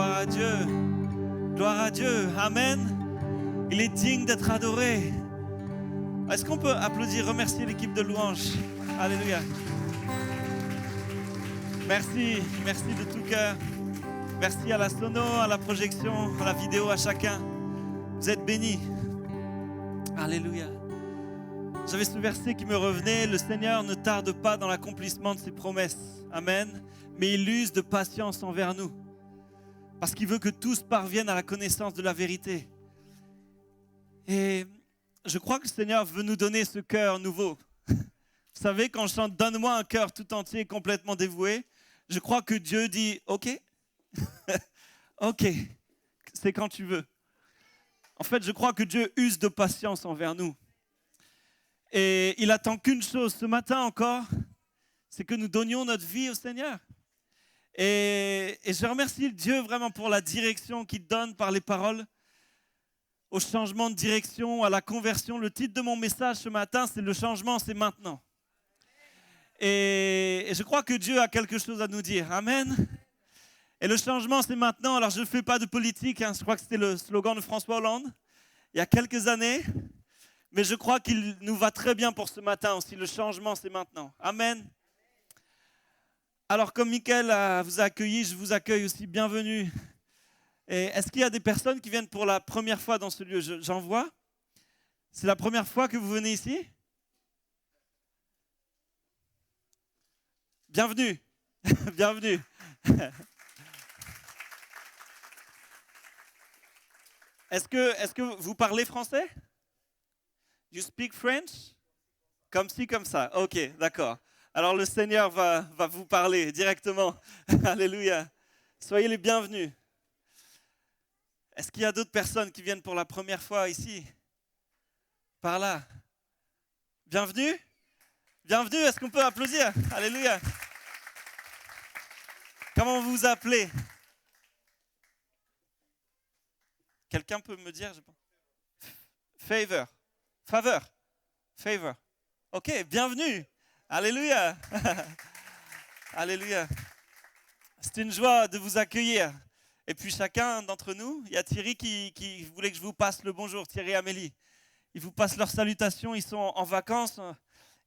Gloire à Dieu. Gloire à Dieu. Amen. Il est digne d'être adoré. Est-ce qu'on peut applaudir, remercier l'équipe de louanges? Alléluia. Merci, merci de tout cœur. Merci à la sono, à la projection, à la vidéo, à chacun. Vous êtes bénis. Alléluia. J'avais ce verset qui me revenait. Le Seigneur ne tarde pas dans l'accomplissement de ses promesses. Amen. Mais il use de patience envers nous. Parce qu'il veut que tous parviennent à la connaissance de la vérité. Et je crois que le Seigneur veut nous donner ce cœur nouveau. Vous savez, quand je chante « Donne-moi un cœur tout entier, complètement dévoué », je crois que Dieu dit « Ok, ok, c'est quand tu veux ». En fait, je crois que Dieu use de patience envers nous. Et il attend qu'une chose, ce matin encore, c'est que nous donnions notre vie au Seigneur. Et je remercie Dieu vraiment pour la direction qu'il donne par les paroles, au changement de direction, à la conversion. Le titre de mon message ce matin, c'est « Le changement, c'est maintenant ». Et je crois que Dieu a quelque chose à nous dire. Amen. Et le changement, c'est maintenant. Alors, je ne fais pas de politique. Je crois que c'était le slogan de François Hollande il y a quelques années. Mais je crois qu'il nous va très bien pour ce matin aussi. Le changement, c'est maintenant. Amen. Alors, comme Mickaël vous a accueilli, je vous accueille aussi. Bienvenue. Et est-ce qu'il y a des personnes qui viennent pour la première fois dans ce lieu? J'en vois. C'est la première fois que vous venez ici? Bienvenue. Bienvenue. Est-ce que vous parlez français? You speak French? Comme ci, comme ça. Ok, d'accord. Alors le Seigneur va vous parler directement. Alléluia. Soyez les bienvenus. Est-ce qu'il y a d'autres personnes qui viennent pour la première fois ici? Par là. Bienvenue. Bienvenue. Est-ce qu'on peut applaudir? Alléluia. Comment vous vous appelez? Quelqu'un peut me dire? Favor. Favor. Favor. Ok, bienvenue. Alléluia. Alléluia. C'est une joie de vous accueillir. Et puis chacun d'entre nous, il y a Thierry qui voulait que je vous passe le bonjour, Thierry et Amélie. Ils vous passent leurs salutations, ils sont en vacances.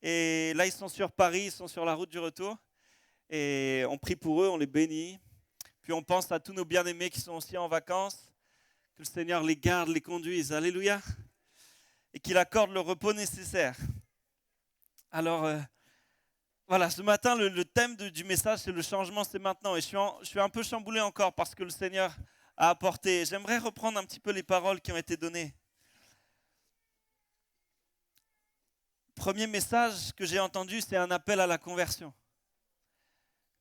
Et là, ils sont sur Paris, ils sont sur la route du retour. Et on prie pour eux, on les bénit. Puis on pense à tous nos bien-aimés qui sont aussi en vacances. Que le Seigneur les garde, les conduise. Alléluia. Et qu'il accorde le repos nécessaire. Alors, voilà, ce matin, le thème du message, c'est le changement, c'est maintenant. Et je suis un peu chamboulé encore parce que le Seigneur a apporté. J'aimerais reprendre un petit peu les paroles qui ont été données. Premier message que j'ai entendu, c'est un appel à la conversion.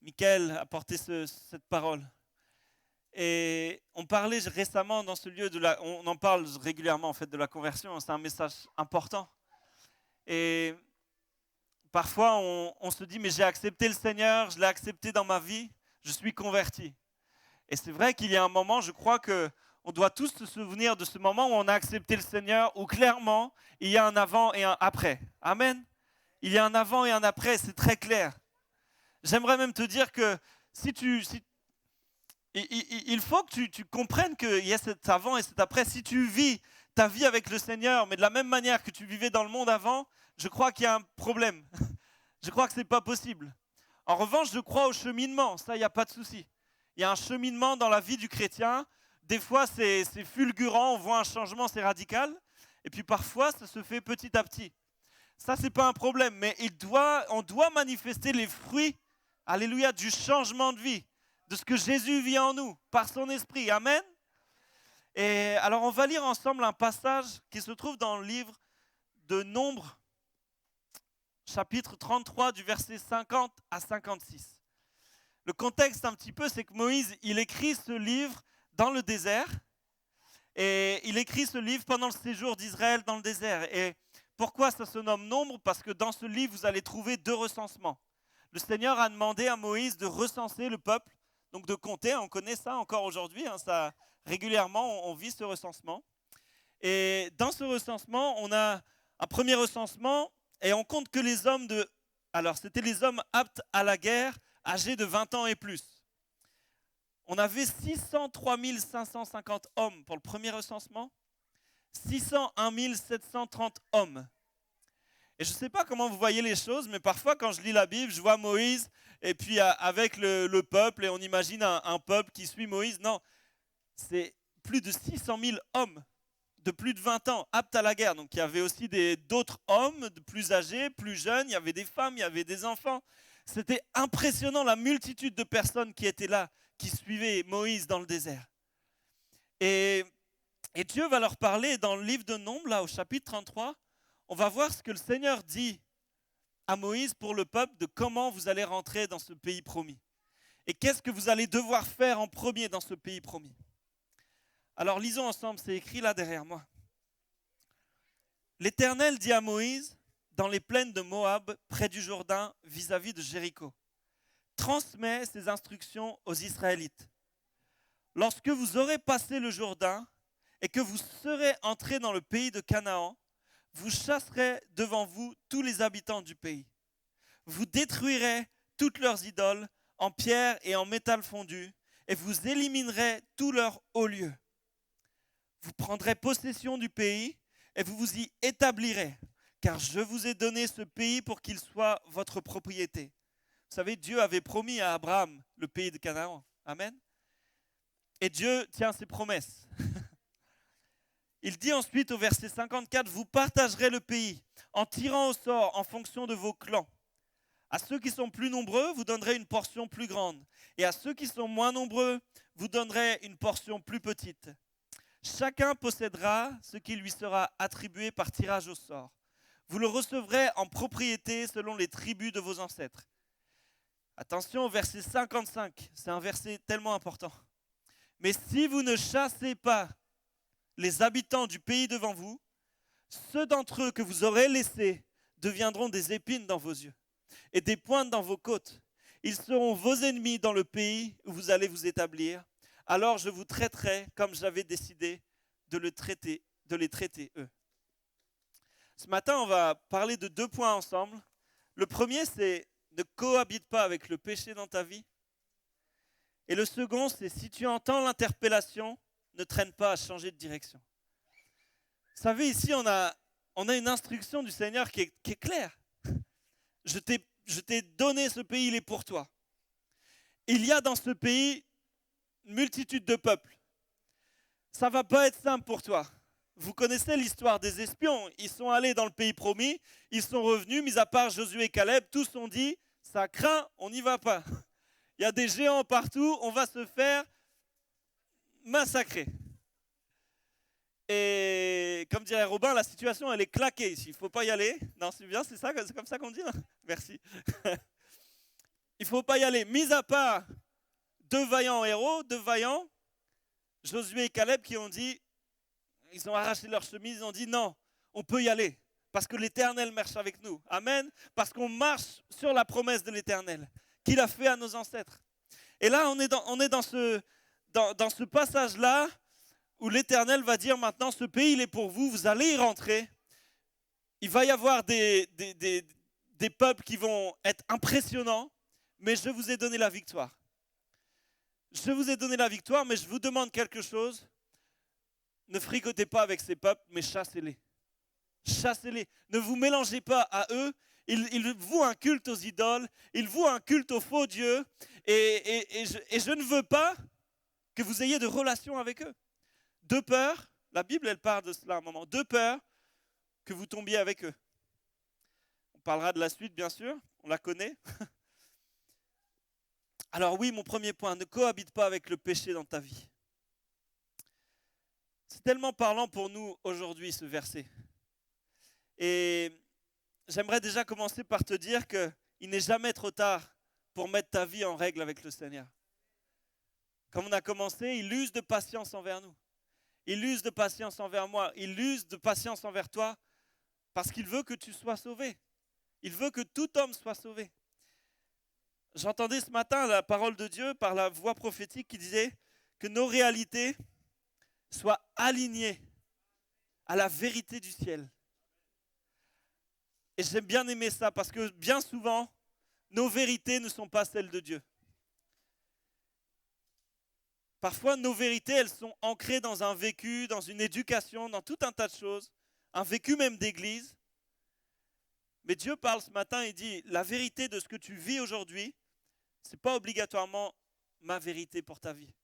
Mickaël a porté cette parole. Et on parlait récemment dans ce lieu, on en parle régulièrement en fait de la conversion, c'est un message important. Et parfois on se dit mais j'ai accepté le Seigneur, je l'ai accepté dans ma vie, je suis converti. Et c'est vrai qu'il y a un moment, je crois qu'on doit tous se souvenir de ce moment où on a accepté le Seigneur, où clairement il y a un avant et un après. Amen. Il y a un avant et un après, c'est très clair. J'aimerais même te dire que il faut que tu comprennes qu'il y a cet avant et cet après. Si tu vis ta vie avec le Seigneur, mais de la même manière que tu vivais dans le monde avant, je crois qu'il y a un problème. Je crois que ce n'est pas possible. En revanche, je crois au cheminement. Ça, il n'y a pas de souci. Il y a un cheminement dans la vie du chrétien. Des fois, c'est fulgurant, on voit un changement, c'est radical. Et puis parfois, ça se fait petit à petit. Ça, ce n'est pas un problème. Mais on doit manifester les fruits, alléluia, du changement de vie. De ce que Jésus vit en nous, par son esprit. Amen. Et alors, on va lire ensemble un passage qui se trouve dans le livre de Nombres, chapitre 33, du verset 50 à 56. Le contexte un petit peu, c'est que Moïse, il écrit ce livre dans le désert. Et il écrit ce livre pendant le séjour d'Israël dans le désert. Et pourquoi ça se nomme Nombres? Parce que dans ce livre, vous allez trouver 2 recensements. Le Seigneur a demandé à Moïse de recenser le peuple. Donc de compter, on connaît ça encore aujourd'hui, ça, régulièrement on vit ce recensement. Et dans ce recensement, on a un premier recensement et on compte que les hommes alors c'était les hommes aptes à la guerre, âgés de 20 ans et plus. On avait 603 550 hommes pour le premier recensement, 601 730 hommes. Et je ne sais pas comment vous voyez les choses, mais parfois quand je lis la Bible, je vois Moïse et puis avec le peuple, et on imagine un peuple qui suit Moïse. Non, c'est plus de 600 000 hommes de plus de 20 ans, aptes à la guerre. Donc il y avait aussi d'autres hommes plus âgés, plus jeunes, il y avait des femmes, il y avait des enfants. C'était impressionnant la multitude de personnes qui étaient là, qui suivaient Moïse dans le désert. Et Dieu va leur parler dans le livre de Nombres, là au chapitre 33, on va voir ce que le Seigneur dit à Moïse pour le peuple de comment vous allez rentrer dans ce pays promis. Et qu'est-ce que vous allez devoir faire en premier dans ce pays promis. Alors lisons ensemble, c'est écrit là derrière moi. L'Éternel dit à Moïse, dans les plaines de Moab, près du Jourdain, vis-à-vis de Jéricho, transmets ces instructions aux Israélites. Lorsque vous aurez passé le Jourdain et que vous serez entrés dans le pays de Canaan, vous chasserez devant vous tous les habitants du pays. Vous détruirez toutes leurs idoles en pierre et en métal fondu, et vous éliminerez tous leurs hauts lieux. Vous prendrez possession du pays et vous vous y établirez, car je vous ai donné ce pays pour qu'il soit votre propriété. Vous savez, Dieu avait promis à Abraham le pays de Canaan. Amen. Et Dieu tient ses promesses. Il dit ensuite au verset 54, « Vous partagerez le pays en tirant au sort en fonction de vos clans. À ceux qui sont plus nombreux, vous donnerez une portion plus grande. Et à ceux qui sont moins nombreux, vous donnerez une portion plus petite. Chacun possédera ce qui lui sera attribué par tirage au sort. Vous le recevrez en propriété selon les tribus de vos ancêtres. » Attention au verset 55, c'est un verset tellement important. « Mais si vous ne chassez pas les habitants du pays devant vous, ceux d'entre eux que vous aurez laissés deviendront des épines dans vos yeux et des pointes dans vos côtes. Ils seront vos ennemis dans le pays où vous allez vous établir. Alors je vous traiterai comme j'avais décidé de les traiter eux. » Ce matin, on va parler de 2 points ensemble. Le premier, c'est ne cohabite pas avec le péché dans ta vie. Et le second, c'est si tu entends l'interpellation, ne traîne pas à changer de direction. Vous savez, ici, on a une instruction du Seigneur qui est claire. Je t'ai donné ce pays, il est pour toi. Il y a dans ce pays une multitude de peuples. Ça ne va pas être simple pour toi. Vous connaissez l'histoire des espions. Ils sont allés dans le pays promis, ils sont revenus, mis à part Josué et Caleb, tous ont dit, ça craint, on n'y va pas. Il y a des géants partout, on va se faire massacrer. Et comme dirait Robin, la situation elle est claquée ici. Il ne faut pas y aller. Non, c'est bien, c'est comme ça qu'on dit. Merci. Il ne faut pas y aller. Mis à part 2 vaillants héros, 2 vaillants, Josué et Caleb qui ont dit, ils ont arraché leur chemise, ils ont dit non, on peut y aller. Parce que l'Éternel marche avec nous. Amen. Parce qu'on marche sur la promesse de l'Éternel qu'il a fait à nos ancêtres. Et là, on est dans ce passage-là où l'Éternel va dire maintenant, ce pays, il est pour vous, vous allez y rentrer. Il va y avoir des peuples qui vont être impressionnants, mais je vous ai donné la victoire. Je vous ai donné la victoire, mais je vous demande quelque chose. Ne fricotez pas avec ces peuples, mais chassez-les. Chassez-les. Ne vous mélangez pas à eux. Ils vouent un culte aux idoles, ils vouent un culte aux faux dieux, et je ne veux pas que vous ayez de relation avec eux. De peur, la Bible elle parle de cela à un moment, de peur que vous tombiez avec eux. On parlera de la suite bien sûr, on la connaît. Alors oui, mon premier point, ne cohabite pas avec le péché dans ta vie. C'est tellement parlant pour nous aujourd'hui ce verset. Et j'aimerais déjà commencer par te dire qu'il n'est jamais trop tard pour mettre ta vie en règle avec le Seigneur. Comme on a commencé, il use de patience envers nous. Il use de patience envers moi. Il use de patience envers toi parce qu'il veut que tu sois sauvé. Il veut que tout homme soit sauvé. J'entendais ce matin la parole de Dieu par la voix prophétique qui disait que nos réalités soient alignées à la vérité du ciel. Et j'aime bien aimer ça parce que bien souvent, nos vérités ne sont pas celles de Dieu. Parfois, nos vérités, elles sont ancrées dans un vécu, dans une éducation, dans tout un tas de choses, un vécu même d'église. Mais Dieu parle ce matin et dit, la vérité de ce que tu vis aujourd'hui, ce n'est pas obligatoirement ma vérité pour ta vie.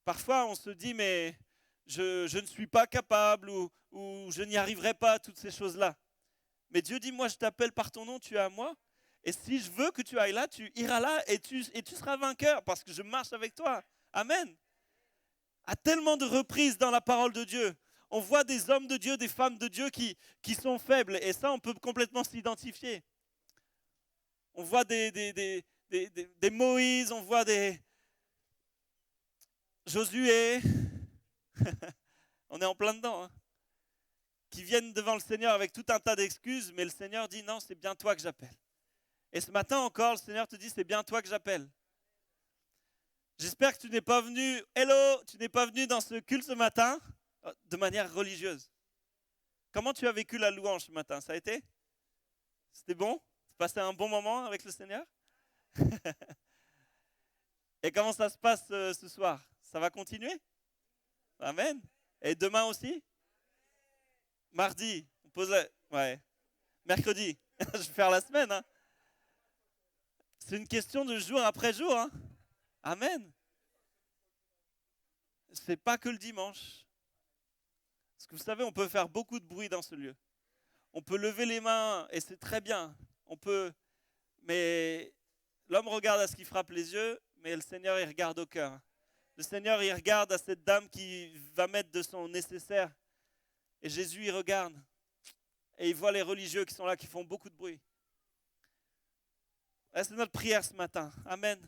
Parfois, on se dit, mais je ne suis pas capable ou je n'y arriverai pas à toutes ces choses-là. Mais Dieu dit, moi je t'appelle par ton nom, tu es à moi. Et si je veux que tu ailles là, tu iras là et tu seras vainqueur parce que je marche avec toi. Amen. À tellement de reprises dans la parole de Dieu, on voit des hommes de Dieu, des femmes de Dieu qui sont faibles. Et ça, on peut complètement s'identifier. On voit des Moïse, on voit des Josué. On est en plein dedans. Hein. Qui viennent devant le Seigneur avec tout un tas d'excuses, mais le Seigneur dit non, c'est bien toi que j'appelle. Et ce matin encore, le Seigneur te dit, c'est bien toi que j'appelle. J'espère que tu n'es pas venu, tu n'es pas venu dans ce culte ce matin de manière religieuse. Comment tu as vécu la louange ce matin? Ça a été? C'était bon? Tu as passé un bon moment avec le Seigneur? Et comment ça se passe ce soir? Ça va continuer? Amen. Et demain aussi? Mardi, on pose ouais. Mercredi, je vais faire la semaine. Hein. C'est une question de jour après jour. Hein. Amen. C'est pas que le dimanche. Parce que vous savez, on peut faire beaucoup de bruit dans ce lieu. On peut lever les mains et c'est très bien. Mais l'homme regarde à ce qui frappe les yeux, mais le Seigneur, il regarde au cœur. Le Seigneur, il regarde à cette dame qui va mettre de son nécessaire. Et Jésus, il regarde. Et il voit les religieux qui sont là, qui font beaucoup de bruit. Et c'est notre prière ce matin. Amen.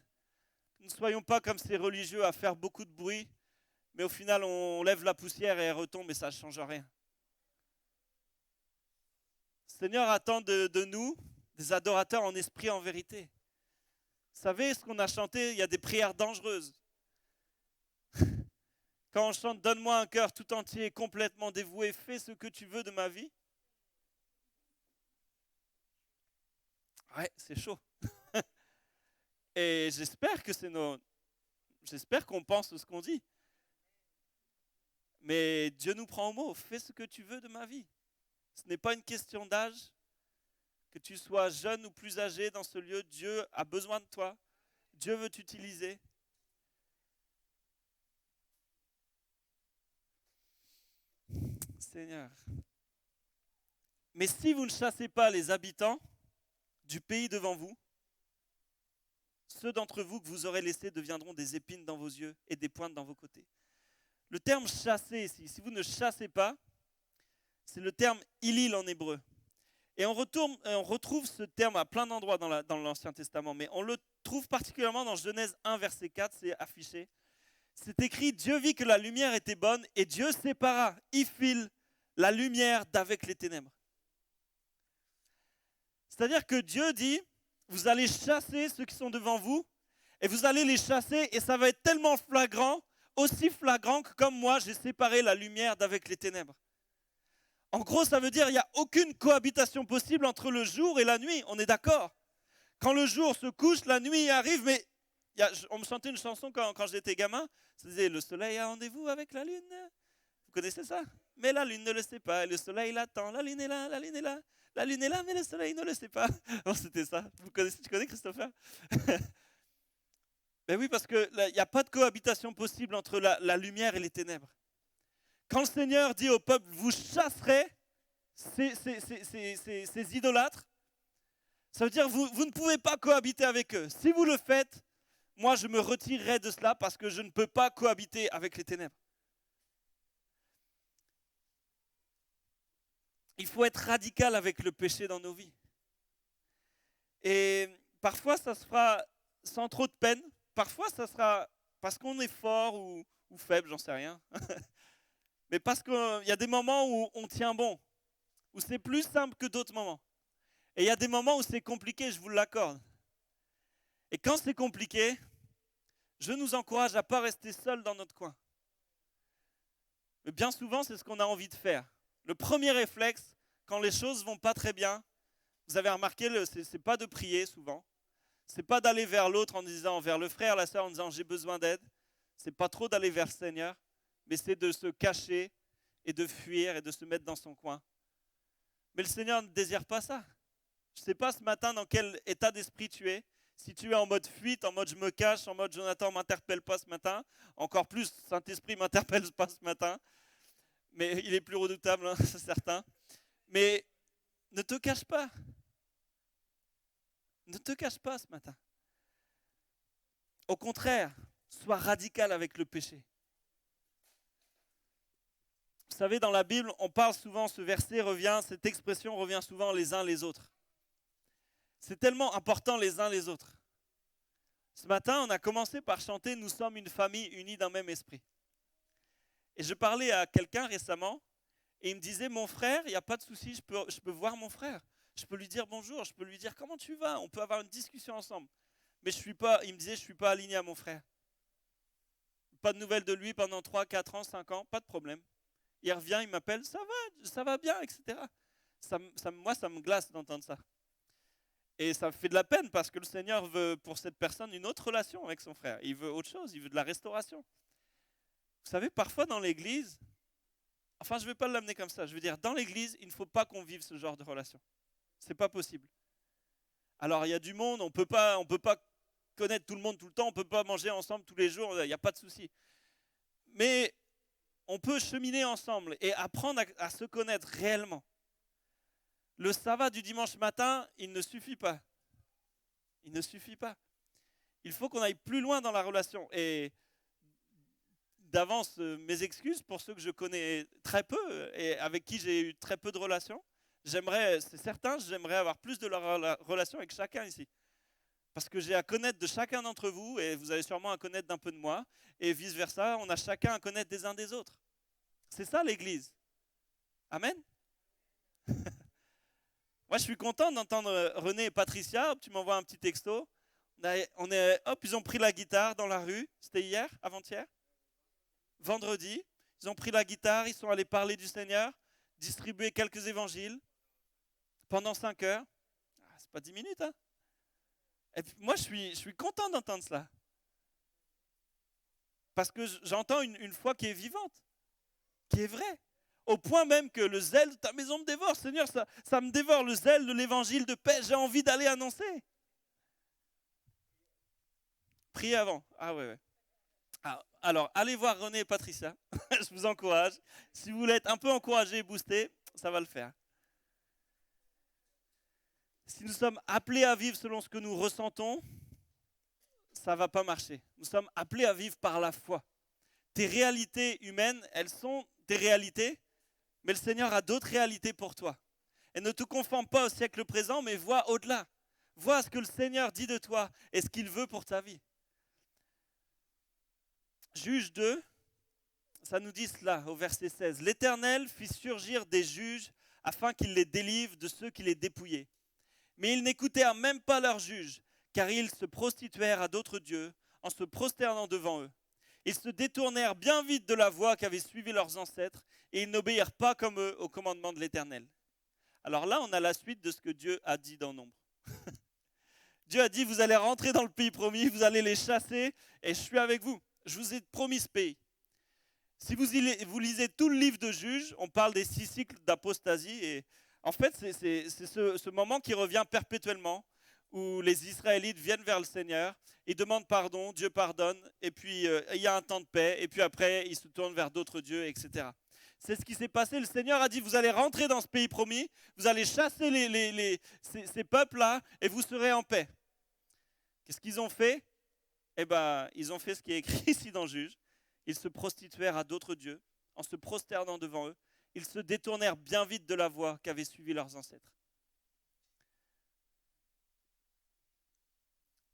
Nous ne soyons pas comme ces religieux à faire beaucoup de bruit, mais au final, on lève la poussière et elle retombe et ça ne change rien. Le Seigneur attend de nous des adorateurs en esprit et en vérité. Vous savez ce qu'on a chanté? Il y a des prières dangereuses. Quand on chante « Donne-moi un cœur tout entier, complètement dévoué, fais ce que tu veux de ma vie ». Ouais, c'est chaud. Et j'espère que j'espère qu'on pense ce qu'on dit. Mais Dieu nous prend au mot, fais ce que tu veux de ma vie. Ce n'est pas une question d'âge, que tu sois jeune ou plus âgé dans ce lieu, Dieu a besoin de toi. Dieu veut t'utiliser. Seigneur. Mais si vous ne chassez pas les habitants du pays devant vous, ceux d'entre vous que vous aurez laissés deviendront des épines dans vos yeux et des pointes dans vos côtés. Le terme chasser ici, si vous ne chassez pas, c'est le terme ilil en hébreu. Et on retrouve ce terme à plein d'endroits dans l'Ancien Testament, mais on le trouve particulièrement dans Genèse 1, verset 4, c'est affiché. C'est écrit, Dieu vit que la lumière était bonne et Dieu sépara, ifil, la lumière d'avec les ténèbres. C'est-à-dire que Dieu dit, vous allez chasser ceux qui sont devant vous et vous allez les chasser et ça va être tellement flagrant, aussi flagrant que comme moi, j'ai séparé la lumière d'avec les ténèbres. En gros, ça veut dire qu'il n'y a aucune cohabitation possible entre le jour et la nuit, on est d'accord? Quand le jour se couche, la nuit arrive, mais on me chantait une chanson quand j'étais gamin, ça disait « Le soleil a rendez-vous avec la lune ». Vous connaissez ça? Mais la lune ne le sait pas, et le soleil l'attend, la lune est là, la lune est là. La lune est là, mais le soleil ne le sait pas. Non, c'était ça. Tu connais Christopher? Ben oui, parce qu'il n'y a pas de cohabitation possible entre la lumière et les ténèbres. Quand le Seigneur dit au peuple, vous chasserez ces idolâtres, ça veut dire que vous ne pouvez pas cohabiter avec eux. Si vous le faites, moi je me retirerai de cela parce que je ne peux pas cohabiter avec les ténèbres. Il faut être radical avec le péché dans nos vies. Et parfois, ça se fera sans trop de peine. Parfois, ça sera parce qu'on est fort ou faible, j'en sais rien. Mais parce qu'il y a des moments où on tient bon, où c'est plus simple que d'autres moments. Et il y a des moments où c'est compliqué, je vous l'accorde. Et quand c'est compliqué, je nous encourage à ne pas rester seuls dans notre coin. Mais bien souvent, c'est ce qu'on a envie de faire. Le premier réflexe, quand les choses ne vont pas très bien, vous avez remarqué, ce n'est pas de prier souvent, C'est pas d'aller vers l'autre en disant, vers le frère, la sœur, en disant j'ai besoin d'aide. C'est pas trop d'aller vers le Seigneur, mais c'est de se cacher et de fuir et de se mettre dans son coin. Mais le Seigneur ne désire pas ça. Je ne sais pas ce matin dans quel état d'esprit tu es. Si tu es en mode fuite, en mode je me cache, en mode Jonathan ne m'interpelle pas ce matin, encore plus Saint-Esprit ne m'interpelle pas ce matin, mais il est plus redoutable, hein, c'est certain. Mais ne te cache pas. Ne te cache pas ce matin. Au contraire, sois radical avec le péché. Vous savez, dans la Bible, on parle souvent, ce verset revient, cette expression revient souvent les uns les autres. C'est tellement important les uns les autres. Ce matin, on a commencé par chanter « Nous sommes une famille unie d'un même esprit ». Et je parlais à quelqu'un récemment, et il me disait « Mon frère, il n'y a pas de souci, je peux voir mon frère. Je peux lui dire bonjour, je peux lui dire comment tu vas, on peut avoir une discussion ensemble. » Mais il me disait « Je ne suis pas aligné à mon frère. Pas de nouvelles de lui pendant 3, 4 ans, 5 ans, pas de problème. » Il revient, il m'appelle, ça va bien, etc. Moi, ça me glace d'entendre ça. Et ça me fait de la peine parce que le Seigneur veut pour cette personne une autre relation avec son frère. Il veut autre chose, il veut de la restauration. Vous savez, parfois dans l'église, enfin je ne vais pas l'amener comme ça, je veux dire, dans l'église, il ne faut pas qu'on vive ce genre de relation. Ce n'est pas possible. Alors il y a du monde, on ne peut pas connaître tout le monde tout le temps, on ne peut pas manger ensemble tous les jours, il n'y a pas de souci. Mais on peut cheminer ensemble et apprendre à se connaître réellement. Le sabbat du dimanche matin, il ne suffit pas. Il ne suffit pas. Il faut qu'on aille plus loin dans la relation. Et d'avance, mes excuses pour ceux que je connais très peu et avec qui j'ai eu très peu de relations. C'est certain, j'aimerais avoir plus de relation avec chacun ici. Parce que j'ai à connaître de chacun d'entre vous et vous avez sûrement à connaître d'un peu de moi. Et vice-versa, on a chacun à connaître des uns des autres. C'est ça l'Église. Amen. Moi, je suis content d'entendre René et Patricia. Hop, tu m'envoies un petit texto. Ils ont pris la guitare dans la rue. C'était hier, avant-hier, vendredi. Ils ont pris la guitare, ils sont allés parler du Seigneur, distribuer quelques évangiles pendant 5 heures. Ah, c'est pas 10 minutes, hein. Et puis, moi, je suis content d'entendre cela. Parce que j'entends une foi qui est vivante, qui est vraie. Au point même que le zèle de ta maison me dévore. Seigneur, ça me dévore, le zèle de l'évangile de paix. J'ai envie d'aller annoncer. Priez avant. Ah ouais. Alors, allez voir René et Patricia. Je vous encourage. Si vous voulez être un peu encouragé et boosté, ça va le faire. Si nous sommes appelés à vivre selon ce que nous ressentons, ça ne va pas marcher. Nous sommes appelés à vivre par la foi. Tes réalités humaines, elles sont tes réalités, mais le Seigneur a d'autres réalités pour toi. Et ne te conforme pas au siècle présent, mais vois au-delà. Vois ce que le Seigneur dit de toi et ce qu'il veut pour ta vie. Juge 2, ça nous dit cela au verset 16. L'Éternel fit surgir des juges afin qu'ils les délivrent de ceux qui les dépouillaient. Mais ils n'écoutèrent même pas leurs juges, car ils se prostituèrent à d'autres dieux en se prosternant devant eux. Ils se détournèrent bien vite de la voie qu'avaient suivi leurs ancêtres et ils n'obéirent pas comme eux au commandement de l'Éternel. Alors là, on a la suite de ce que Dieu a dit dans Nombre. Dieu a dit, vous allez rentrer dans le pays promis, vous allez les chasser et je suis avec vous. Je vous ai promis ce pays. Si vous lisez tout le livre de Juges, on parle des 6 cycles d'apostasie et en fait, c'est ce moment qui revient perpétuellement où les Israélites viennent vers le Seigneur, ils demandent pardon, Dieu pardonne, et puis il y a un temps de paix, et puis après, ils se tournent vers d'autres dieux, etc. C'est ce qui s'est passé. Le Seigneur a dit, vous allez rentrer dans ce pays promis, vous allez chasser ces peuples-là, et vous serez en paix. Qu'est-ce qu'ils ont fait? Eh bien, ils ont fait ce qui est écrit ici dans Juge. Ils se prostituèrent à d'autres dieux, en se prosternant devant eux. Ils se détournèrent bien vite de la voie qu'avaient suivi leurs ancêtres.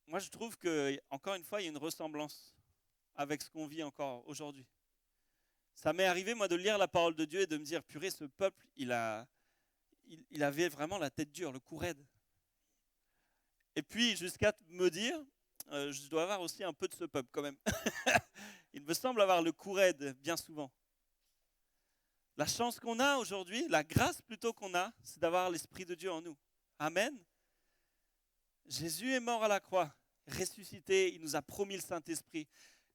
Moi, je trouve que, encore une fois, il y a une ressemblance avec ce qu'on vit encore aujourd'hui. Ça m'est arrivé, moi, de lire la parole de Dieu et de me dire, purée, ce peuple, il avait vraiment la tête dure, le cou raide. Et puis, jusqu'à me dire, je dois avoir aussi un peu de ce peuple quand même. Il me semble avoir le cou raide bien souvent. La chance qu'on a aujourd'hui, la grâce plutôt qu'on a, c'est d'avoir l'Esprit de Dieu en nous. Amen. Jésus est mort à la croix, ressuscité, il nous a promis le Saint-Esprit.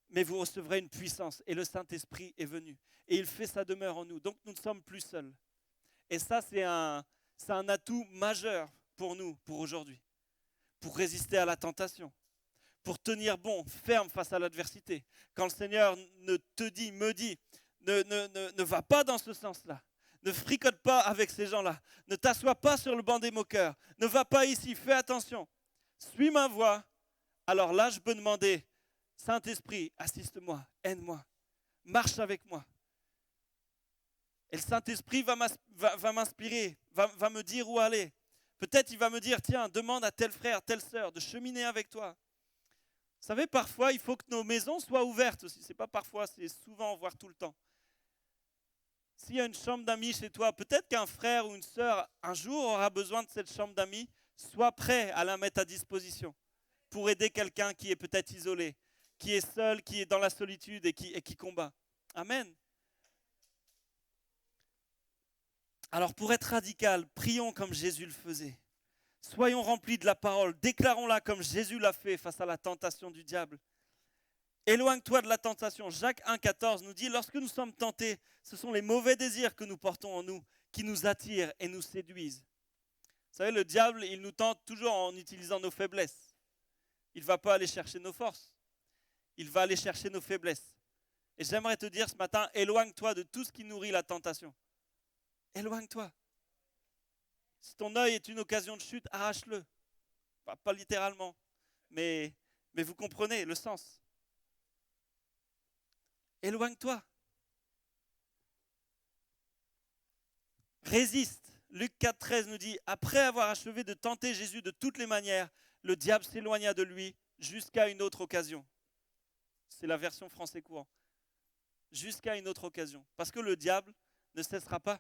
Mais vous recevrez une puissance et le Saint-Esprit est venu. Et il fait sa demeure en nous. Donc nous ne sommes plus seuls. Et ça, c'est un atout majeur pour nous, pour aujourd'hui. Pour résister à la tentation. Pour tenir bon, ferme face à l'adversité. Quand le Seigneur me dit, ne va pas dans ce sens-là. Ne fricote pas avec ces gens-là. Ne t'assois pas sur le banc des moqueurs. Ne va pas ici, fais attention. Suis ma voie. Alors là, je peux demander, Saint-Esprit, assiste-moi, aide-moi, marche avec moi. Et le Saint-Esprit va m'inspirer, va me dire où aller. Peut-être il va me dire, tiens, demande à tel frère, telle sœur de cheminer avec toi. Vous savez, parfois, il faut que nos maisons soient ouvertes aussi. C'est pas parfois, c'est souvent, voire tout le temps. S'il y a une chambre d'amis chez toi, peut-être qu'un frère ou une sœur, un jour, aura besoin de cette chambre d'amis. Sois prêt à la mettre à disposition pour aider quelqu'un qui est peut-être isolé, qui est seul, qui est dans la solitude et qui combat. Amen. Alors pour être radical, prions comme Jésus le faisait. Soyons remplis de la parole, déclarons-la comme Jésus l'a fait face à la tentation du diable. Éloigne-toi de la tentation. Jacques 1,14 nous dit, lorsque nous sommes tentés, ce sont les mauvais désirs que nous portons en nous qui nous attirent et nous séduisent. Vous savez, le diable, il nous tente toujours en utilisant nos faiblesses. Il ne va pas aller chercher nos forces. Il va aller chercher nos faiblesses. Et j'aimerais te dire ce matin, éloigne-toi de tout ce qui nourrit la tentation. Éloigne-toi. Si ton œil est une occasion de chute, arrache-le. Enfin, pas littéralement, mais vous comprenez le sens. Éloigne-toi. Résiste. Luc 4,13 nous dit, après avoir achevé de tenter Jésus de toutes les manières, le diable s'éloigna de lui jusqu'à une autre occasion. C'est la version français courant. Jusqu'à une autre occasion. Parce que le diable ne cessera pas.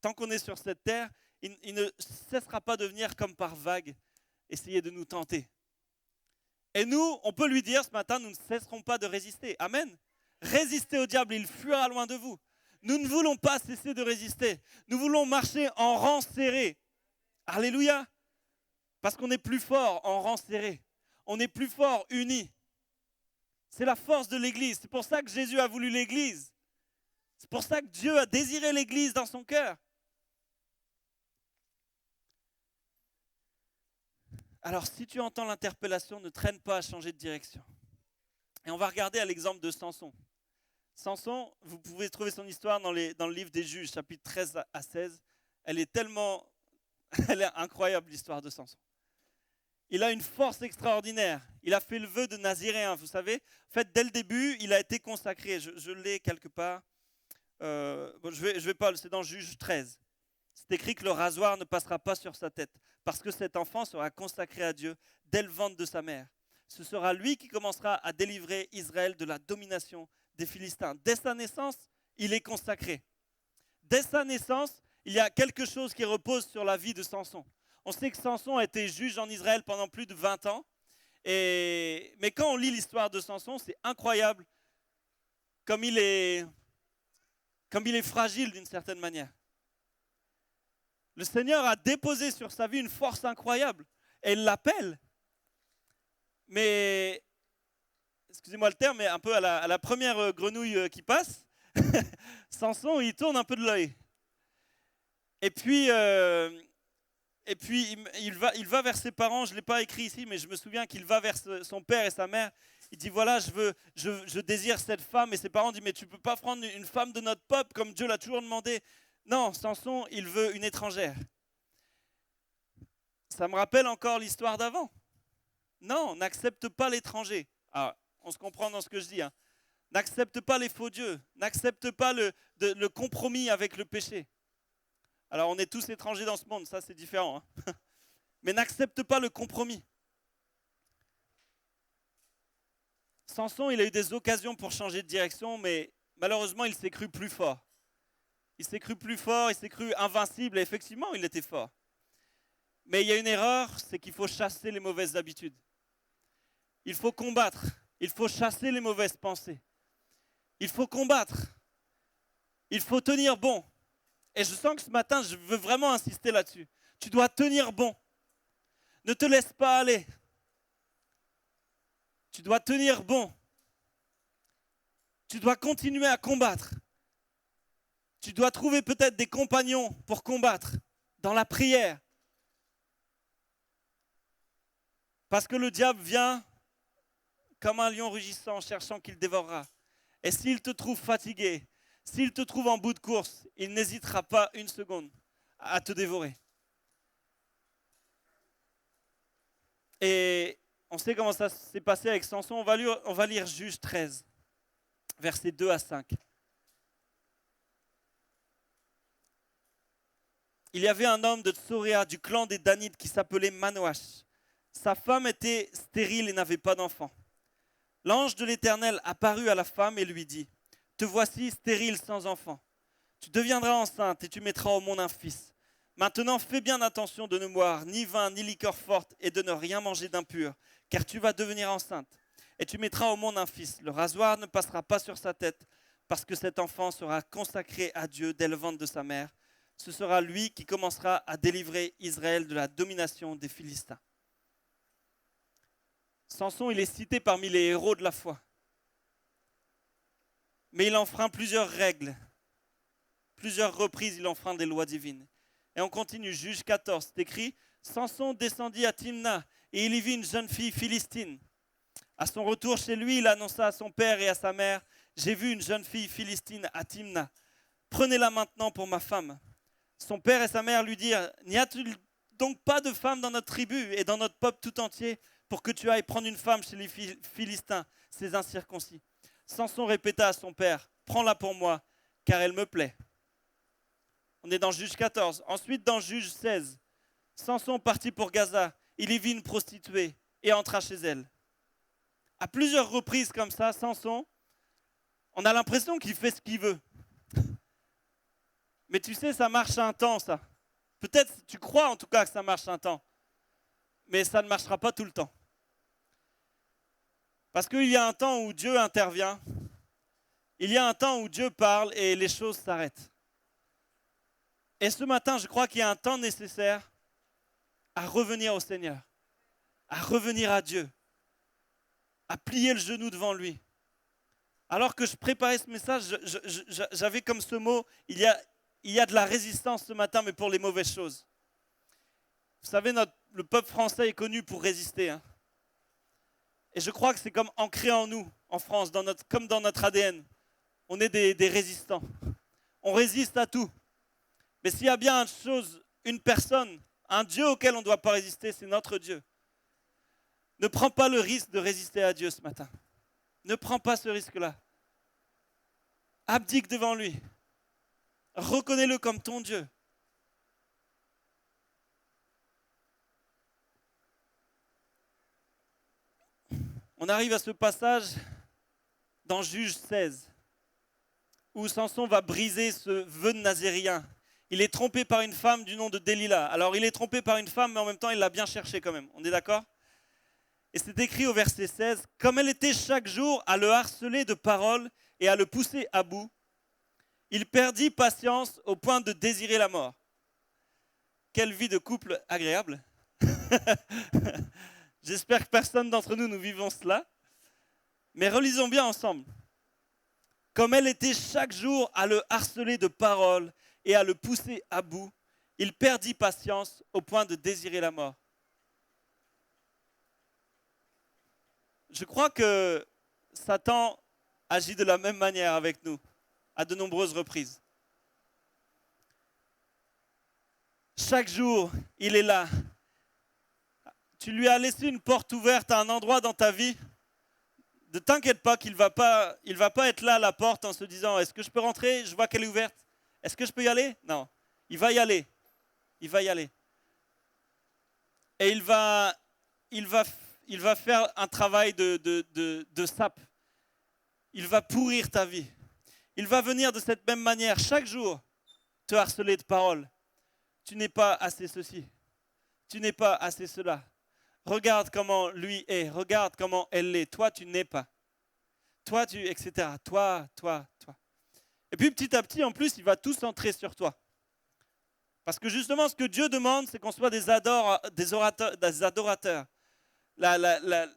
Tant qu'on est sur cette terre, il ne cessera pas de venir comme par vague, essayer de nous tenter. Et nous, on peut lui dire ce matin, nous ne cesserons pas de résister. Amen. Résistez au diable, il fuira loin de vous. Nous ne voulons pas cesser de résister. Nous voulons marcher en rang serré. Alléluia. Parce qu'on est plus fort en rang serré. On est plus fort unis. C'est la force de l'Église. C'est pour ça que Jésus a voulu l'Église. C'est pour ça que Dieu a désiré l'Église dans son cœur. Alors, si tu entends l'interpellation, ne traîne pas à changer de direction. Et on va regarder à l'exemple de Samson. Samson, vous pouvez trouver son histoire dans le livre des Juges, chapitre 13 à 16. Elle est incroyable, l'histoire de Samson. Il a une force extraordinaire. Il a fait le vœu de naziréen, vous savez. En fait, dès le début, il a été consacré. Je l'ai quelque part. Je vais pas, c'est dans Juges 13. C'est écrit que le rasoir ne passera pas sur sa tête, parce que cet enfant sera consacré à Dieu dès le ventre de sa mère. Ce sera lui qui commencera à délivrer Israël de la domination des Philistins. Dès sa naissance, il est consacré. Dès sa naissance, il y a quelque chose qui repose sur la vie de Samson. On sait que Samson a été juge en Israël pendant plus de 20 ans. Mais quand on lit l'histoire de Samson, c'est incroyable comme il est fragile d'une certaine manière. Le Seigneur a déposé sur sa vie une force incroyable. Et il l'appelle. Mais, excusez-moi le terme, mais un peu à la première grenouille qui passe, Samson, il tourne un peu de l'œil. Et puis il va vers ses parents, je ne l'ai pas écrit ici, mais je me souviens qu'il va vers son père et sa mère. Il dit, voilà, je désire cette femme. Et ses parents disent, mais tu ne peux pas prendre une femme de notre peuple comme Dieu l'a toujours demandé. Non, Samson, il veut une étrangère. Ça me rappelle encore l'histoire d'avant. Non, n'accepte pas l'étranger. Ah, on se comprend dans ce que je dis. Hein. N'accepte pas les faux dieux. N'accepte pas le compromis avec le péché. Alors, on est tous étrangers dans ce monde, ça c'est différent. Hein. Mais n'accepte pas le compromis. Samson, il a eu des occasions pour changer de direction, mais malheureusement, il s'est cru plus fort. Il s'est cru plus fort, il s'est cru invincible, et effectivement, il était fort. Mais il y a une erreur, c'est qu'il faut chasser les mauvaises habitudes. Il faut combattre, il faut chasser les mauvaises pensées. Il faut combattre, il faut tenir bon. Et je sens que ce matin, je veux vraiment insister là-dessus. Tu dois tenir bon. Ne te laisse pas aller. Tu dois tenir bon. Tu dois continuer à combattre. Tu dois trouver peut-être des compagnons pour combattre dans la prière. Parce que le diable vient comme un lion rugissant, cherchant qu'il dévorera. Et s'il te trouve fatigué, s'il te trouve en bout de course, il n'hésitera pas une seconde à te dévorer. Et on sait comment ça s'est passé avec Samson. On va lire Juges 13, versets 2 à 5. Il y avait un homme de Tsoréa, du clan des Danites, qui s'appelait Manoach. Sa femme était stérile et n'avait pas d'enfant. L'ange de l'Éternel apparut à la femme et lui dit : « Te voici stérile sans enfant. Tu deviendras enceinte et tu mettras au monde un fils. Maintenant, fais bien attention de ne boire ni vin ni liqueur forte et de ne rien manger d'impur, car tu vas devenir enceinte. Et tu mettras au monde un fils. Le rasoir ne passera pas sur sa tête, parce que cet enfant sera consacré à Dieu dès le ventre de sa mère. Ce sera lui qui commencera à délivrer Israël de la domination des Philistins. » Samson, il est cité parmi les héros de la foi. Mais il enfreint plusieurs règles. Plusieurs reprises, il enfreint des lois divines. Et on continue, Juge 14, c'est écrit : « Samson descendit à Timna et il y vit une jeune fille philistine. À son retour chez lui, il annonça à son père et à sa mère : « J'ai vu une jeune fille philistine à Timna. Prenez-la maintenant pour ma femme. » Son père et sa mère lui dirent : « N'y a-t-il donc pas de femme dans notre tribu et dans notre peuple tout entier pour que tu ailles prendre une femme chez les Philistins, ces incirconcis ? » Samson répéta à son père : « Prends-la pour moi, car elle me plaît. » On est dans Juge 14. Ensuite, dans Juge 16, Samson partit pour Gaza. Il y vit une prostituée et entra chez elle. À plusieurs reprises comme ça, Samson, on a l'impression qu'il fait ce qu'il veut. Mais tu sais, ça marche un temps, ça. Peut-être, tu crois en tout cas que ça marche un temps. Mais ça ne marchera pas tout le temps. Parce qu'il y a un temps où Dieu intervient. Il y a un temps où Dieu parle et les choses s'arrêtent. Et ce matin, je crois qu'il y a un temps nécessaire à revenir au Seigneur, à revenir à Dieu, à plier le genou devant lui. Alors que je préparais ce message, j'avais comme ce mot, il y a de la résistance ce matin, mais pour les mauvaises choses. Vous savez, le peuple français est connu pour résister. Hein. Et je crois que c'est comme ancré en nous, en France, comme dans notre ADN. On est des résistants. On résiste à tout. Mais s'il y a bien une chose, une personne, un Dieu auquel on ne doit pas résister, c'est notre Dieu. Ne prends pas le risque de résister à Dieu ce matin. Ne prends pas ce risque-là. Abdique devant lui. Reconnais-le comme ton Dieu. On arrive à ce passage dans Juge 16, où Samson va briser ce vœu de nazérien. Il est trompé par une femme du nom de Delilah. Alors il est trompé par une femme, mais en même temps il l'a bien cherché quand même. On est d'accord ? Et c'est écrit au verset 16, « Comme elle était chaque jour à le harceler de paroles et à le pousser à bout, il perdit patience au point de désirer la mort. » Quelle vie de couple agréable. J'espère que personne d'entre nous vivons cela. Mais relisons bien ensemble. « Comme elle était chaque jour à le harceler de paroles et à le pousser à bout, il perdit patience au point de désirer la mort. » Je crois que Satan agit de la même manière avec nous, à de nombreuses reprises. Chaque jour, il est là. Tu lui as laissé une porte ouverte à un endroit dans ta vie. Ne t'inquiète pas qu'il va pas être là à la porte en se disant « Est-ce que je peux rentrer ? Je vois qu'elle est ouverte. Est-ce que je peux y aller ?» Non, il va y aller. Il va y aller. Et il va faire un travail de sape. Il va pourrir ta vie. Il va venir de cette même manière chaque jour te harceler de paroles. Tu n'es pas assez ceci. Tu n'es pas assez cela. Regarde comment lui est. Regarde comment elle l'est. Toi, tu n'es pas. Toi, etc. Toi. Et puis petit à petit, en plus, il va tout centrer sur toi. Parce que justement, ce que Dieu demande, c'est qu'on soit des adorateurs. La, la- la-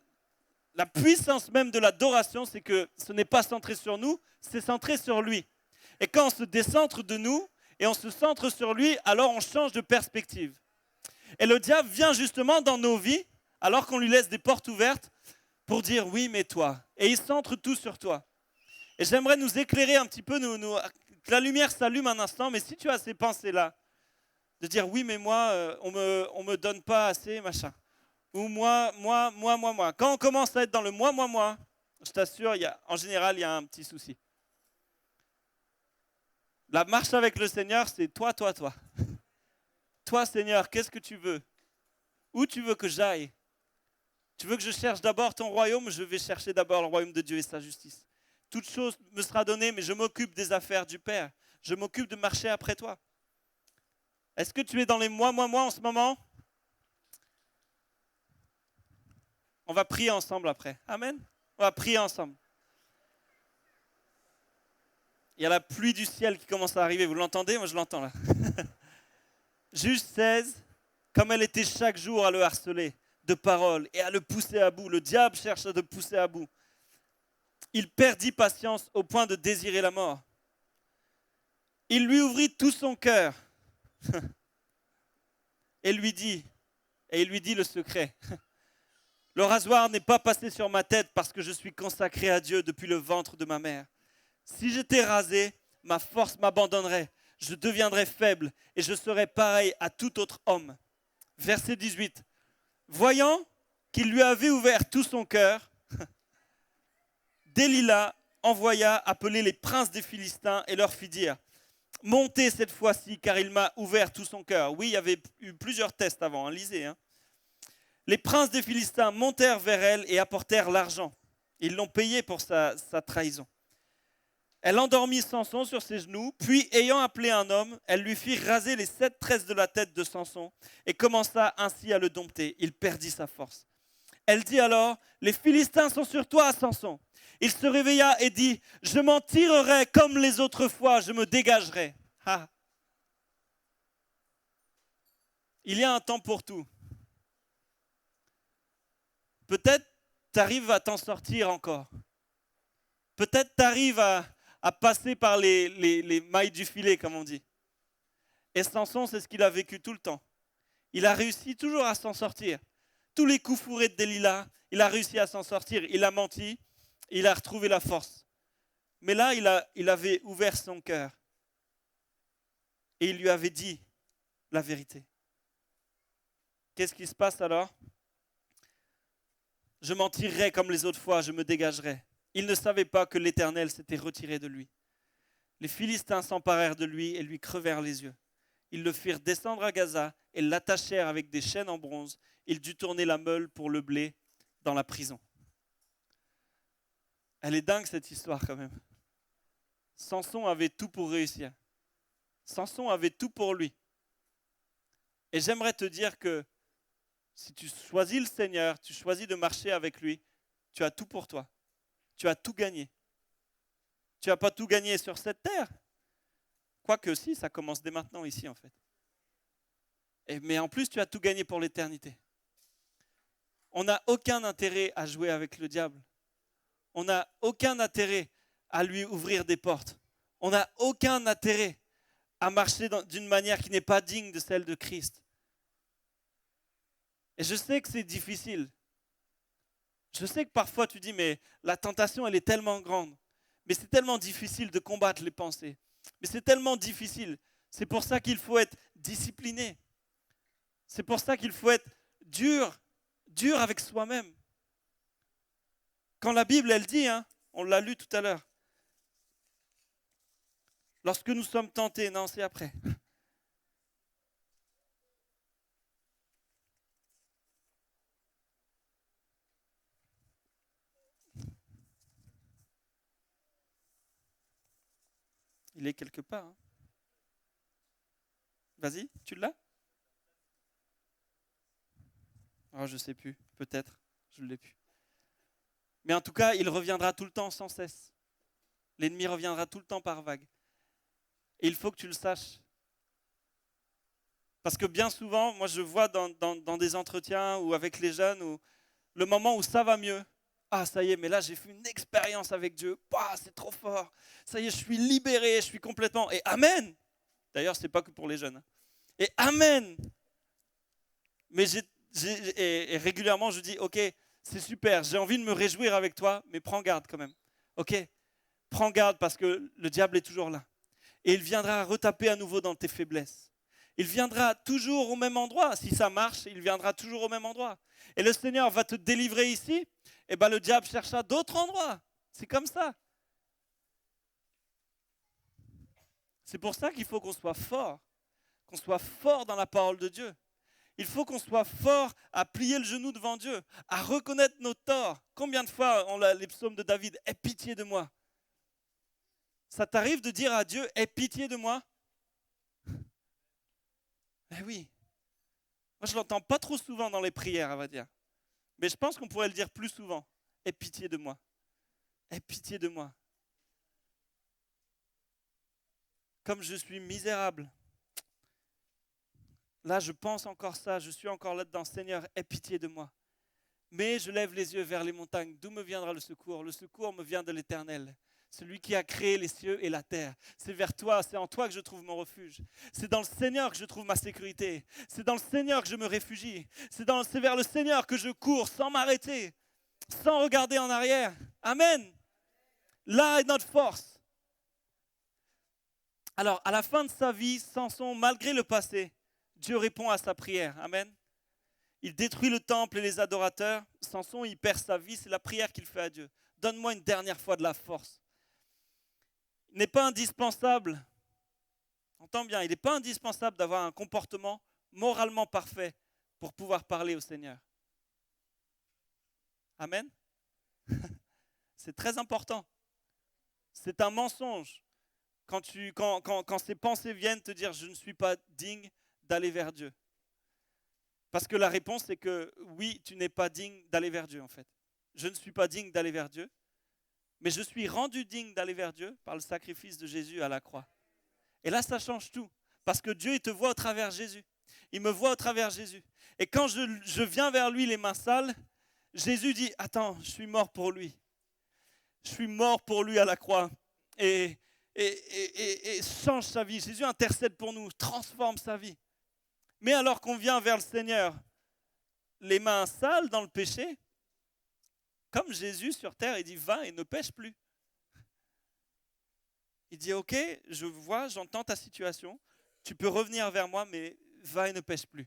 la puissance même de l'adoration, c'est que ce n'est pas centré sur nous, c'est centré sur lui. Et quand on se décentre de nous et on se centre sur lui, alors on change de perspective. Et le diable vient justement dans nos vies, alors qu'on lui laisse des portes ouvertes, pour dire oui, mais toi. Et il centre tout sur toi. Et j'aimerais nous éclairer un petit peu, que la lumière s'allume un instant, mais si tu as ces pensées-là, de dire oui, mais moi, on me donne pas assez, machin. Ou moi. Quand on commence à être dans le moi, je t'assure, en général, il y a un petit souci. La marche avec le Seigneur, c'est toi. Toi, Seigneur, qu'est-ce que tu veux? Où tu veux que j'aille? Tu veux que je cherche d'abord ton royaume? Je vais chercher d'abord le royaume de Dieu et sa justice. Toute chose me sera donnée, mais je m'occupe des affaires du Père. Je m'occupe de marcher après toi. Est-ce que tu es dans les moi en ce moment? On va prier ensemble après. Amen. On va prier ensemble. Il y a la pluie du ciel qui commence à arriver. Vous l'entendez? Moi, je l'entends là. Juge 16, comme elle était chaque jour à le harceler de paroles et à le pousser à bout. Le diable cherche à le pousser à bout. Il perdit patience au point de désirer la mort. Il lui ouvrit tout son cœur et il lui dit le secret. Le rasoir n'est pas passé sur ma tête parce que je suis consacré à Dieu depuis le ventre de ma mère. Si j'étais rasé, ma force m'abandonnerait. Je deviendrais faible et je serais pareil à tout autre homme. Verset 18. Voyant qu'il lui avait ouvert tout son cœur, Delilah envoya appeler les princes des Philistins et leur fit dire: montez cette fois-ci car il m'a ouvert tout son cœur. Oui, il y avait eu plusieurs tests avant, lisez. Les princes des Philistins montèrent vers elle et apportèrent l'argent. Ils l'ont payé pour sa trahison. Elle endormit Samson sur ses genoux, puis ayant appelé un homme, elle lui fit raser les 7 tresses de la tête de Samson et commença ainsi à le dompter. Il perdit sa force. Elle dit alors: les Philistins sont sur toi, Samson. Il se réveilla et dit: je m'en tirerai comme les autres fois, je me dégagerai. Ah. Il y a un temps pour tout. Peut-être tu arrives à t'en sortir encore. Peut-être tu arrives à passer par les mailles du filet, comme on dit. Et Samson, c'est ce qu'il a vécu tout le temps. Il a réussi toujours à s'en sortir. Tous les coups fourrés de Delilah, il a réussi à s'en sortir. Il a menti, il a retrouvé la force. Mais là, il avait ouvert son cœur. Et il lui avait dit la vérité. Qu'est-ce qui se passe alors? Je m'en tirerai comme les autres fois, je me dégagerai. Il ne savait pas que l'Éternel s'était retiré de lui. Les Philistins s'emparèrent de lui et lui crevèrent les yeux. Ils le firent descendre à Gaza et l'attachèrent avec des chaînes en bronze. Il dut tourner la meule pour le blé dans la prison. Elle est dingue cette histoire quand même. Samson avait tout pour réussir. Samson avait tout pour lui. Et j'aimerais te dire que si tu choisis le Seigneur, tu choisis de marcher avec lui, tu as tout pour toi. Tu as tout gagné. Tu n'as pas tout gagné sur cette terre. Quoique si, ça commence dès maintenant ici en fait. Mais en plus, tu as tout gagné pour l'éternité. On n'a aucun intérêt à jouer avec le diable. On n'a aucun intérêt à lui ouvrir des portes. On n'a aucun intérêt à marcher d'une manière qui n'est pas digne de celle de Christ. Et je sais que c'est difficile. Je sais que parfois tu dis, mais la tentation, elle est tellement grande. Mais c'est tellement difficile de combattre les pensées. Mais c'est tellement difficile. C'est pour ça qu'il faut être discipliné. C'est pour ça qu'il faut être dur avec soi-même. Quand la Bible, elle dit, on l'a lu tout à l'heure, lorsque nous sommes tentés, non, c'est après. Il est quelque part. Vas-y, tu l'as? Oh, je ne sais plus, peut-être, je ne l'ai plus. Mais en tout cas, il reviendra tout le temps sans cesse. L'ennemi reviendra tout le temps par vague. Et il faut que tu le saches. Parce que bien souvent, moi je vois dans des entretiens ou avec les jeunes, ou le moment où ça va mieux, ah ça y est, mais là j'ai fait une expérience avec Dieu, ah, c'est trop fort, ça y est, je suis libéré, je suis complètement, et Amen. D'ailleurs, c'est pas que pour les jeunes. Et Amen. Mais et régulièrement je dis, ok, c'est super, j'ai envie de me réjouir avec toi, mais prends garde quand même. Ok, prends garde parce que le diable est toujours là. Et il viendra retaper à nouveau dans tes faiblesses. Il viendra toujours au même endroit. Si ça marche, il viendra toujours au même endroit. Et le Seigneur va te délivrer ici, et ben le diable cherchera d'autres endroits. C'est comme ça. C'est pour ça qu'il faut qu'on soit fort dans la parole de Dieu. Il faut qu'on soit fort à plier le genou devant Dieu, à reconnaître nos torts. Combien de fois on a les psaumes de David, aie pitié de moi. Ça t'arrive de dire à Dieu, aie pitié de moi? Eh oui. Moi, je ne l'entends pas trop souvent dans les prières, on va dire. Mais je pense qu'on pourrait le dire plus souvent. Aie pitié de moi. Aie pitié de moi. Comme je suis misérable. Là, je pense encore ça. Je suis encore là-dedans. Seigneur, aie pitié de moi. Mais je lève les yeux vers les montagnes. D'où me viendra le secours? Le secours me vient de l'Éternel. Celui qui a créé les cieux et la terre. C'est vers toi, c'est en toi que je trouve mon refuge. C'est dans le Seigneur que je trouve ma sécurité. C'est dans le Seigneur que je me réfugie. C'est vers le Seigneur que je cours sans m'arrêter, sans regarder en arrière. Amen. Là est notre force. Alors, à la fin de sa vie, Samson, malgré le passé, Dieu répond à sa prière. Amen. Il détruit le temple et les adorateurs. Samson, il perd sa vie. C'est la prière qu'il fait à Dieu. Donne-moi une dernière fois de la force. Il n'est pas indispensable, entends bien, il n'est pas indispensable d'avoir un comportement moralement parfait pour pouvoir parler au Seigneur. Amen. C'est très important. C'est un mensonge quand ces pensées viennent te dire je ne suis pas digne d'aller vers Dieu. Parce que la réponse est que oui, tu n'es pas digne d'aller vers Dieu en fait. Je ne suis pas digne d'aller vers Dieu. Mais je suis rendu digne d'aller vers Dieu par le sacrifice de Jésus à la croix. Et là, ça change tout. Parce que Dieu, il te voit au travers Jésus. Il me voit au travers Jésus. Et quand je viens vers lui les mains sales, Jésus dit, attends, je suis mort pour lui. Je suis mort pour lui à la croix. Et change sa vie. Jésus intercède pour nous, transforme sa vie. Mais alors qu'on vient vers le Seigneur, les mains sales dans le péché, comme Jésus sur terre, il dit, va et ne pêche plus. Il dit, ok, je vois, j'entends ta situation, tu peux revenir vers moi, mais va et ne pêche plus.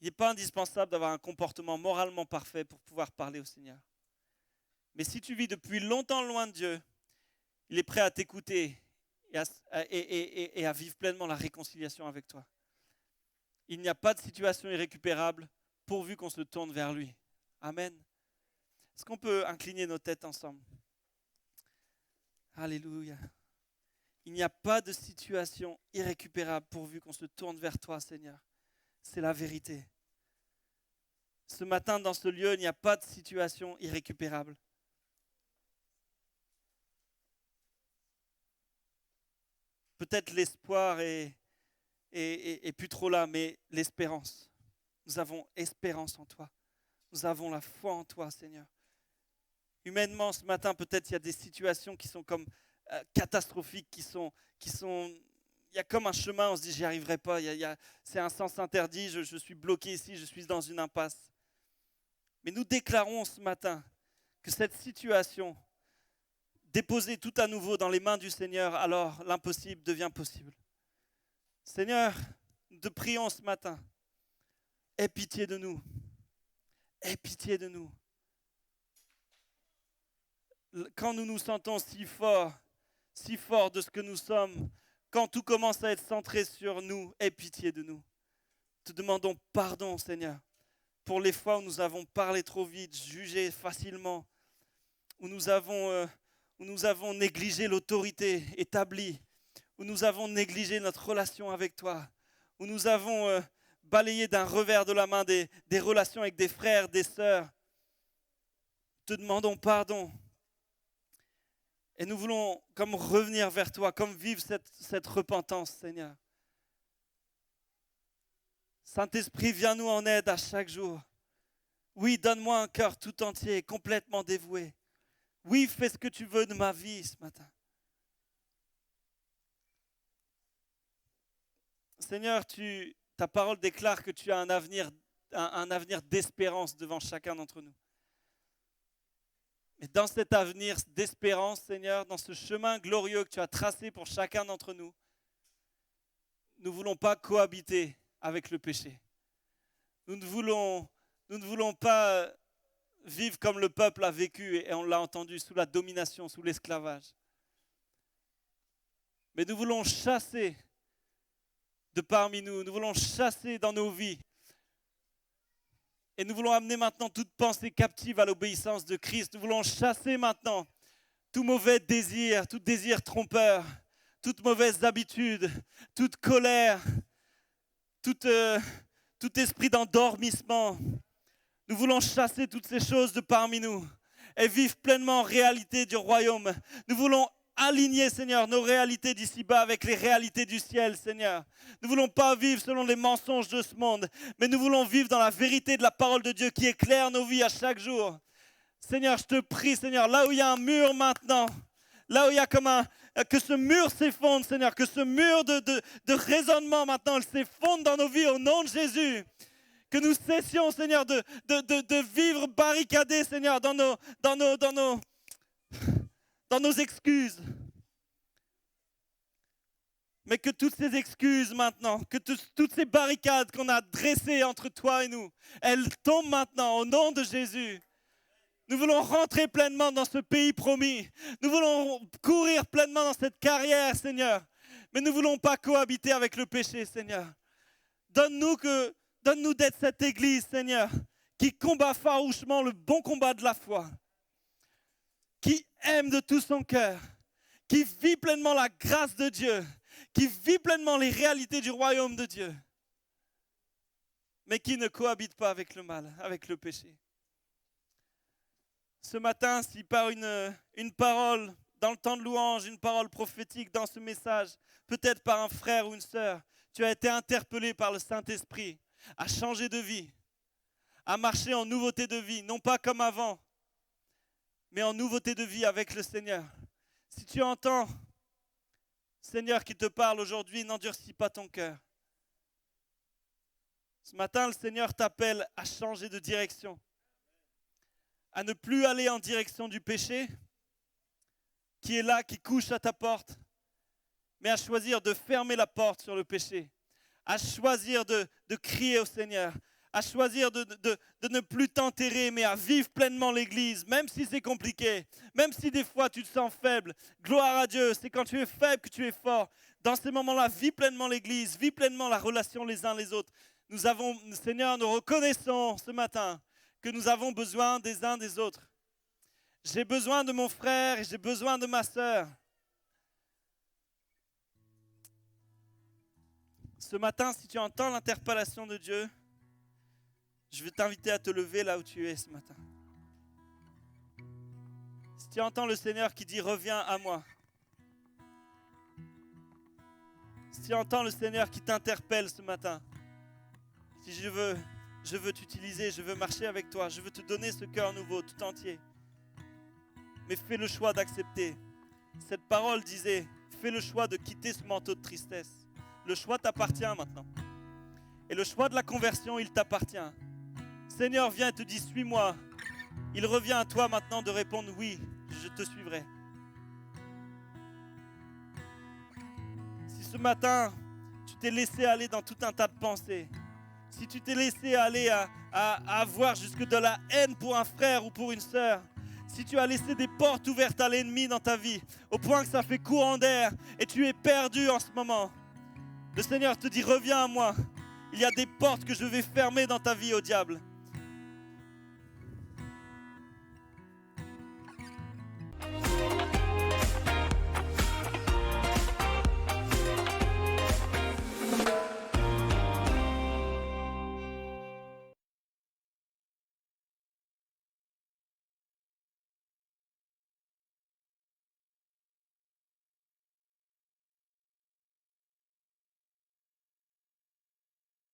Il n'est pas indispensable d'avoir un comportement moralement parfait pour pouvoir parler au Seigneur. Mais si tu vis depuis longtemps loin de Dieu, il est prêt à t'écouter et à vivre pleinement la réconciliation avec toi. Il n'y a pas de situation irrécupérable pourvu qu'on se tourne vers lui. Amen. Est-ce qu'on peut incliner nos têtes ensemble? Alléluia. Il n'y a pas de situation irrécupérable pourvu qu'on se tourne vers toi, Seigneur. C'est la vérité. Ce matin, dans ce lieu, il n'y a pas de situation irrécupérable. Peut-être l'espoir est plus trop là, mais l'espérance. Nous avons espérance en toi. Nous avons la foi en toi, Seigneur. Humainement, ce matin, peut-être il y a des situations qui sont comme catastrophiques, il y a comme un chemin, on se dit j'y arriverai pas, c'est un sens interdit, je suis bloqué ici, je suis dans une impasse. Mais nous déclarons ce matin que cette situation, déposée tout à nouveau dans les mains du Seigneur, alors l'impossible devient possible. Seigneur, nous te prions ce matin, aie pitié de nous, aie pitié de nous. Quand nous nous sentons si forts de ce que nous sommes, quand tout commence à être centré sur nous, aie pitié de nous. Te demandons pardon, Seigneur, pour les fois où nous avons parlé trop vite, jugé facilement, où nous avons négligé l'autorité établie, où nous avons négligé notre relation avec toi, où nous avons balayé d'un revers de la main des relations avec des frères, des sœurs. Te demandons pardon. Et nous voulons comme revenir vers toi, comme vivre cette repentance, Seigneur. Saint-Esprit, viens nous en aide à chaque jour. Oui, donne-moi un cœur tout entier, complètement dévoué. Oui, fais ce que tu veux de ma vie ce matin. Seigneur, ta parole déclare que tu as un avenir d'espérance devant chacun d'entre nous. Mais dans cet avenir d'espérance, Seigneur, dans ce chemin glorieux que tu as tracé pour chacun d'entre nous, nous ne voulons pas cohabiter avec le péché. Nous ne voulons pas vivre comme le peuple a vécu, et on l'a entendu, sous la domination, sous l'esclavage. Mais nous voulons chasser de parmi nous, nous voulons chasser dans nos vies. Et nous voulons amener maintenant toute pensée captive à l'obéissance de Christ. Nous voulons chasser maintenant tout mauvais désir, tout désir trompeur, toute mauvaise habitude, toute colère, tout esprit d'endormissement. Nous voulons chasser toutes ces choses de parmi nous et vivre pleinement en réalité du royaume. Nous voulons aligner, Seigneur, nos réalités d'ici-bas avec les réalités du ciel, Seigneur. Nous ne voulons pas vivre selon les mensonges de ce monde, mais nous voulons vivre dans la vérité de la parole de Dieu qui éclaire nos vies à chaque jour. Seigneur, je te prie, Seigneur, là où il y a un mur maintenant, là où il y a que ce mur s'effondre, Seigneur, que ce mur de raisonnement maintenant, il s'effondre dans nos vies au nom de Jésus. Que nous cessions, Seigneur, de vivre barricadés, Seigneur, dans nos excuses. Mais que toutes ces excuses maintenant, que toutes ces barricades qu'on a dressées entre toi et nous, elles tombent maintenant au nom de Jésus. Nous voulons rentrer pleinement dans ce pays promis. Nous voulons courir pleinement dans cette carrière, Seigneur. Mais nous ne voulons pas cohabiter avec le péché, Seigneur. Donne-nous d'être cette église, Seigneur, qui combat farouchement le bon combat de la foi, qui aime de tout son cœur, qui vit pleinement la grâce de Dieu, qui vit pleinement les réalités du royaume de Dieu, mais qui ne cohabite pas avec le mal, avec le péché. Ce matin, si par une parole dans le temps de louange, une parole prophétique dans ce message, peut-être par un frère ou une sœur, tu as été interpellé par le Saint-Esprit à changer de vie, à marcher en nouveauté de vie, non pas comme avant, mais en nouveauté de vie avec le Seigneur. Si tu entends, Seigneur qui te parle aujourd'hui, n'endurcis pas ton cœur. Ce matin, le Seigneur t'appelle à changer de direction, à ne plus aller en direction du péché, qui est là, qui couche à ta porte, mais à choisir de fermer la porte sur le péché, à choisir de crier au Seigneur, à choisir de ne plus t'enterrer, mais à vivre pleinement l'Église, même si c'est compliqué, même si des fois tu te sens faible. Gloire à Dieu, c'est quand tu es faible que tu es fort. Dans ces moments-là, vis pleinement l'Église, vis pleinement la relation les uns les autres. Seigneur, nous reconnaissons ce matin que nous avons besoin des uns des autres. J'ai besoin de mon frère et j'ai besoin de ma sœur. Ce matin, si tu entends l'interpellation de Dieu, je vais t'inviter à te lever là où tu es ce matin. Si tu entends le Seigneur qui dit « Reviens à moi », si tu entends le Seigneur qui t'interpelle ce matin, si je veux t'utiliser, je veux marcher avec toi, je veux te donner ce cœur nouveau tout entier, mais fais le choix d'accepter. Cette parole disait « Fais le choix de quitter ce manteau de tristesse ». Le choix t'appartient maintenant. Et le choix de la conversion, il t'appartient. Seigneur vient et te dit, suis-moi. Il revient à toi maintenant de répondre, oui, je te suivrai. Si ce matin, tu t'es laissé aller dans tout un tas de pensées, si tu t'es laissé aller à avoir jusque de la haine pour un frère ou pour une sœur, si tu as laissé des portes ouvertes à l'ennemi dans ta vie, au point que ça fait courant d'air et tu es perdu en ce moment, le Seigneur te dit, reviens à moi. Il y a des portes que je vais fermer dans ta vie au diable.